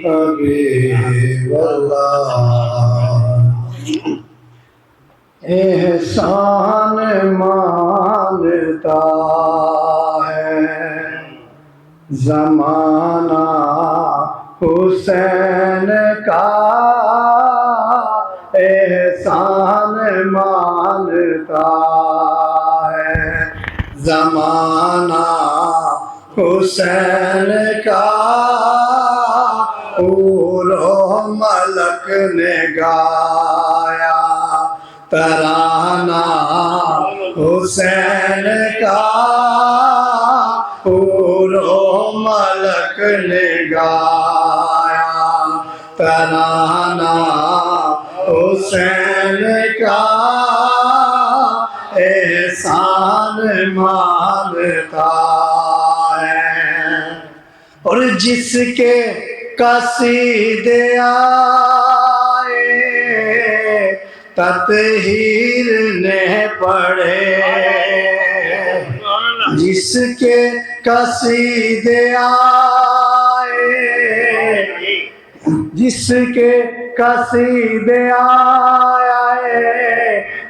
حبیب اللہ احسان مانتا ہے زمانہ حسین کا احسان مانتا ہے زمانہ حسین کا حور و ملک نے گایا ترانہ حسین کا حور و ملک نے گایا ترانہ حسین کا احسان مانتا ہے اور جس کے قصیدے آئے تطہیر نے پڑھے جس کے قصیدے آئے جس کے قصیدے آئے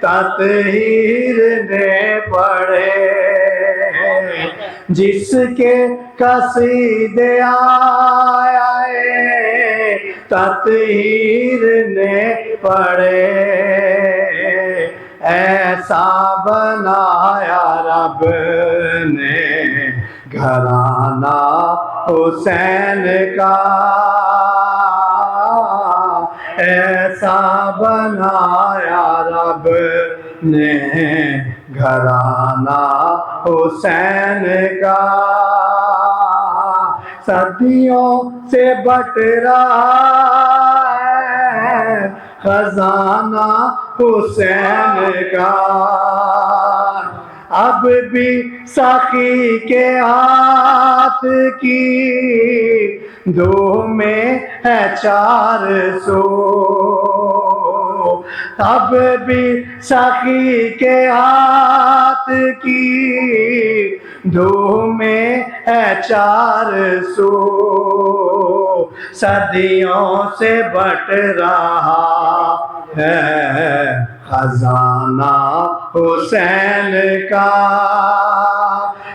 تطہیر نے پڑھے جس کے قصیدے آئے تطہیر نے پڑھے ایسا بنایا رب نے گھرانہ حسین کا ایسا بنایا رب نے گھرانہ حسین کا صدیوں سے بٹ رہا ہے خزانہ حسین کا اب بھی ساقی کے ہاتھ کی دو میں ہے 400 اب بھی ساقی کے ہاتھ کی دو میں ہے 400 صدیوں سے بٹ رہا ہے خزانہ حسین کا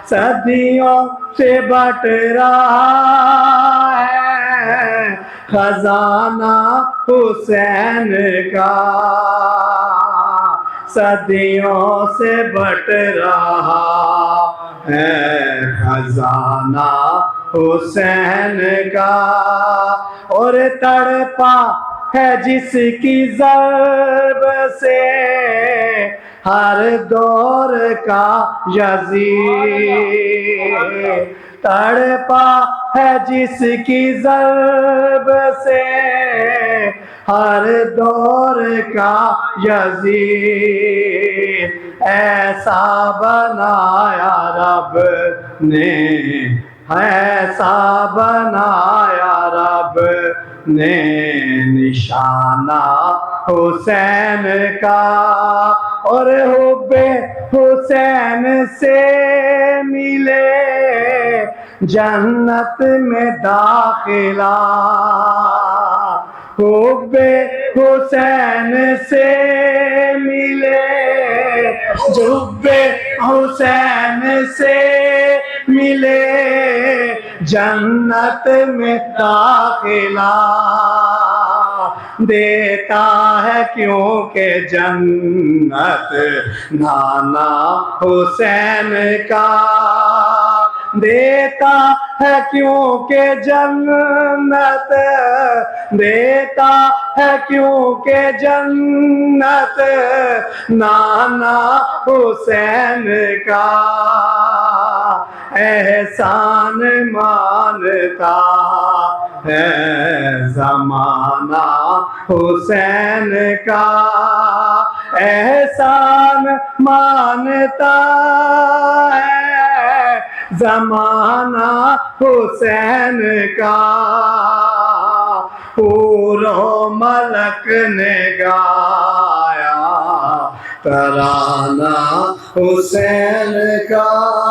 صدیوں سے بٹ رہا ہے خزانہ حسین کا صدیوں سے بٹ رہا ہے خزانہ حسین کا اور تڑپا ہے جس کی ضرب سے ہر دور کا یزید تڑپا ہے جس کی ضرب سے ہر دور کا یزید ایسا بنایا رب نے ایسا بنایا رب نے نشانہ حسین کا اور حب حسین سے ملے جنت میں داخلہ حب حسین سے ملے حب حسین سے ملے جنت میں داخلہ دیتا ہے کیونکہ جنت نانا حسین کا دیتا ہے کیونکہ جنت دیتا ہے کیونکہ جنت نانا حسین کا احسان مانتا ہے زمانہ حسین کا احسان مانتا ہے زمانہ حسین کا حور و ملک نے گایا ترانہ حسین کا